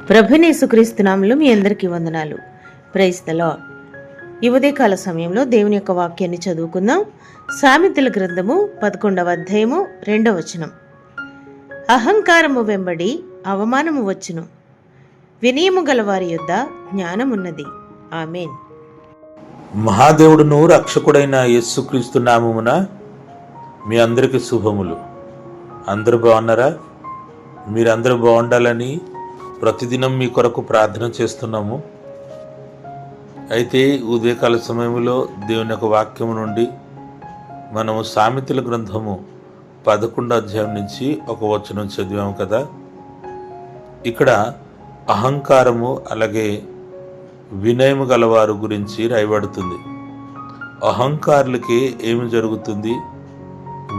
ప్రభువైన యేసుక్రీస్తు నామములో మీ అందరికీ వందనాలు. Praise the lord. ఈ ఉదయకాల సమయంలో దేవుని యొక్క వాక్యాన్ని చదువుకుందాం. సామెతల గ్రంథము 11వ అధ్యాయము 2వ వచనం. అహంకారము వెంబడి అవమానము వచ్చును, వినయము గలవారి యొద్ద జ్ఞానమున్నది. ఆమేన్. మహాదేవుడును రక్షకుడైన యేసుక్రీస్తు నామమున మీ అందరికీ శుభములు. అందరూ బాగున్నారా? మీరందరూ బాగుండాలని ప్రతిదినం మీ కొరకు ప్రార్థన చేస్తున్నాము. అయితే ఉదయకాల సమయంలో దేవుని యొక్క వాక్యము నుండి మనము సామెతల గ్రంథము 11వ అధ్యాయం నుంచి ఒక వచనం చదివాము కదా. ఇక్కడ అహంకారము అలాగే వినయము గలవారు గురించి రాయబడుతుంది. అహంకారులకి ఏమి జరుగుతుంది,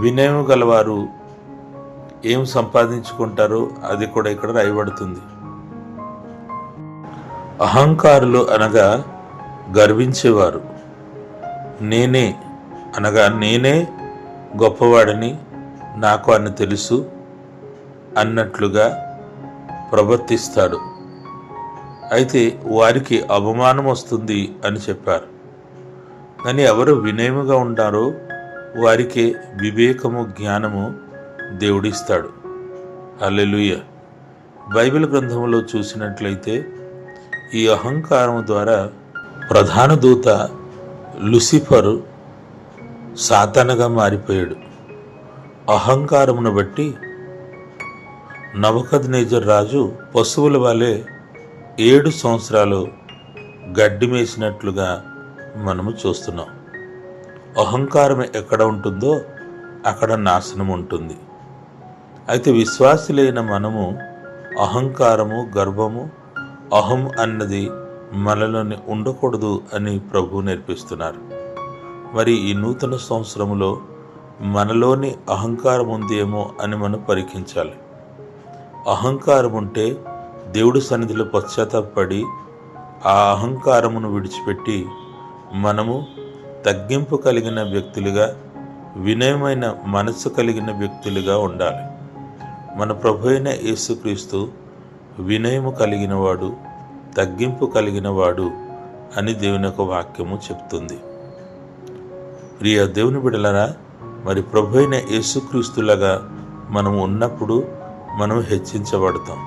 వినయము గలవారు ఏం సంపాదించుకుంటారో అది కూడా ఇక్కడ రాయబడుతుంది. అహంకారులు అనగా గర్వించేవారు. నేనే గొప్పవాడని, నాకు అన్ని తెలుసు అన్నట్లుగా ప్రవర్తిస్తాడు. అయితే వారికి అవమానం వస్తుంది అని చెప్పారు. కానీ ఎవరు వినయముగా ఉంటారో వారికి వివేకము, జ్ఞానము దేవుడిస్తాడు. హల్లెలూయా. బైబిల్ గ్రంథంలో చూసినట్లయితే ఈ అహంకారం ద్వారా ప్రధాన దూత లూసిఫరు సాతానుగా మారిపోయాడు. అహంకారమును బట్టి నెబుకద్నెజరు రాజు పశువుల వలె 7 సంవత్సరాలు గడ్డి మేసినట్లుగా మనము చూస్తున్నాం. అహంకారం ఎక్కడ ఉంటుందో అక్కడ నాశనం ఉంటుంది. అయితే విశ్వాసులైన మనము అహంకారము, గర్వము, అహం అన్నది మనలోని ఉండకూడదు అని ప్రభు నేర్పిస్తున్నారు. మరి ఈ నూతన సంవత్సరంలో మనలోని అహంకారం ఉందేమో అని మనం పరీక్షించాలి. అహంకారం ఉంటే దేవుడి సన్నిధిలో పశ్చాత్తాపడి ఆ అహంకారమును విడిచిపెట్టి మనము తగ్గింపు కలిగిన వ్యక్తులుగా, వినయమైన మనస్సు కలిగిన వ్యక్తులుగా ఉండాలి. మన ప్రభు అయిన యేసుక్రీస్తు వినయము కలిగిన వాడు, తగ్గింపు కలిగిన వాడు అని దేవుని యొక్క వాక్యము చెప్తుంది. ప్రియ దేవుని బిడ్డలారా, మరి ప్రభు అయిన యేసుక్రీస్తులాగా మనం ఉన్నప్పుడు మనం హెచ్చించబడతాం.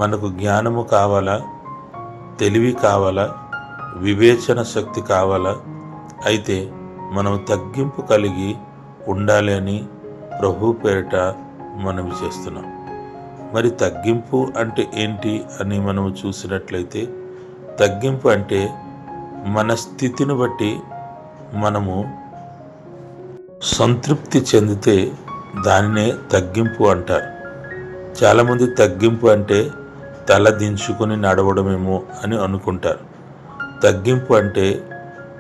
మనకు జ్ఞానము కావాలా, తెలివి కావాలా, వివేచన శక్తి కావాలా? అయితే మనం తగ్గింపు కలిగి ఉండాలి అని ప్రభు పేరిట మనవి చేస్తున్నాం. మరి తగ్గింపు అంటే ఏంటి అని మనము చూసినట్లయితే, తగ్గింపు అంటే మన స్థితిని బట్టి మనము సంతృప్తి చెందితే దానినే తగ్గింపు అంటారు. చాలామంది తగ్గింపు అంటే తల దించుకొని నడవడమేమో అని అనుకుంటారు. తగ్గింపు అంటే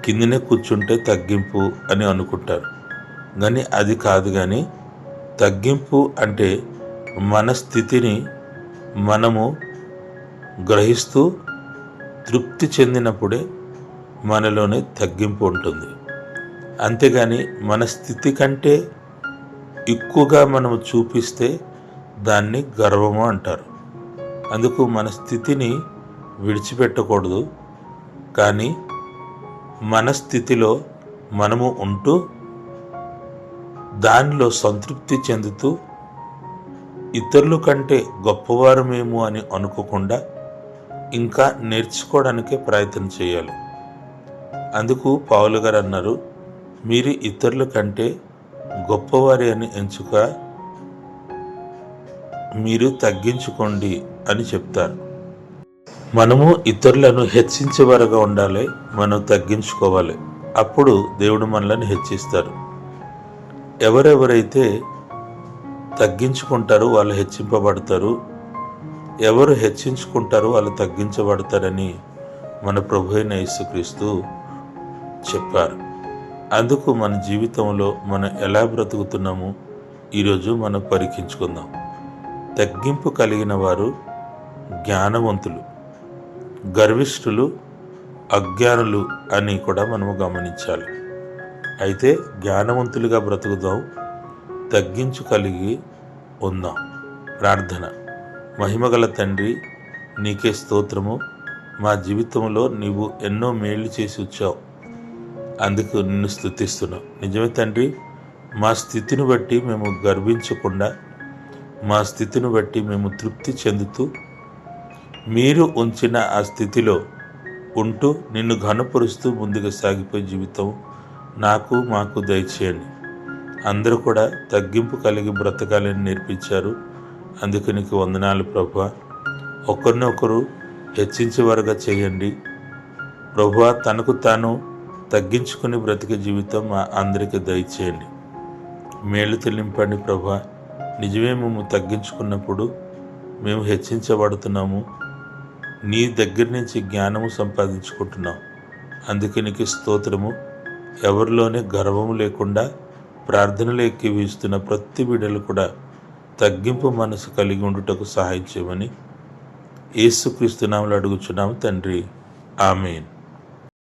కిందనే కూర్చుంటే తగ్గింపు అని అనుకుంటారు. కానీ అది కాదు. కానీ తగ్గింపు అంటే మన స్థితిని మనము గ్రహిస్తూ తృప్తి చెందినప్పుడే మనలోనే తగ్గింపు ఉంటుంది. అంతేగాని మన స్థితి కంటే ఎక్కువగా మనము చూపిస్తే దాన్ని గర్వము అంటారు. అందుకు మన స్థితిని విడిచిపెట్టకూడదు. కానీ మన స్థితిలో మనము ఉంటూ దానిలో సంతృప్తి చెందుతూ ఇతరుల కంటే గొప్పవారమేమో అని అనుకోకుండా ఇంకా నేర్చుకోవడానికే ప్రయత్నం చేయాలి. అందుకు పౌలు గారు అన్నారు, మీరు ఇతరుల కంటే గొప్పవారి అని ఎంచుక మీరు తగ్గించుకోండి అని చెప్తారు. మనము ఇతరులను హెచ్చించేవారుగా ఉండాలి, మనం తగ్గించుకోవాలి. అప్పుడు దేవుడు మనల్ని హెచ్చిస్తారు. ఎవరెవరైతే తగ్గించుకుంటారో వాళ్ళు హెచ్చింపబడతారు, ఎవరు హెచ్చించుకుంటారో వాళ్ళు తగ్గించబడతారని మన ప్రభు అయిన యేసుక్రీస్తు చెప్పారు. అందుకు మన జీవితంలో మనం ఎలా బ్రతుకుతున్నామో ఈరోజు మనం పరీక్షించుకుందాం. తగ్గింపు కలిగిన వారు జ్ఞానవంతులు, గర్విష్ఠులు అజ్ఞానులు అని కూడా మనము గమనించాలి. అయితే జ్ఞానవంతులుగా బ్రతుకుదాం, తగ్గించు కలిగి ఉందాం. ప్రార్థన. మహిమగల తండ్రి, నీకే స్తోత్రము. మా జీవితంలో నీవు ఎన్నో మేలు చేసి వచ్చావు, అందుకు నిన్ను స్తుతిస్తున్నాం. నిజమే తండ్రి, మా స్థితిని బట్టి మేము గర్వించకుండా, మా స్థితిని బట్టి మేము తృప్తి చెందుతూ మీరు ఉంచిన ఆ స్థితిలో ఉంటూ నిన్ను ఘనపరుస్తూ ముందుకు సాగిపోయే జీవితం నాకు మాకు దయచేయండి. అందరూ కూడా తగ్గింపు కలిగి బ్రతకాలని నేర్పించారు, అందుకు నీకు వందనాలు ప్రభువా. ఒకరినొకరు హెచ్చించేవారుగా చేయండి ప్రభువా. తనకు తాను తగ్గించుకుని బ్రతికే జీవితం మా అందరికీ దయచేయండి. మేలు చెల్లింపండి ప్రభువా. నిజమే, మేము తగ్గించుకున్నప్పుడు మేము హెచ్చించబడుతున్నాము, నీ దగ్గర నుంచి జ్ఞానము సంపాదించుకుంటున్నాం. అందుకే నీకు స్తోత్రము. ఎవరిలోనే గర్వము లేకుండా ప్రార్థనలు ఎక్కివిస్తున్న ప్రతి బిడ్డలు కూడా తగ్గింపు మనసు కలిగి ఉండుటకు సహాయం చేయమని యేసుక్రీస్తు నామములో అడుగుచున్నాము తండ్రి. ఆమేన్.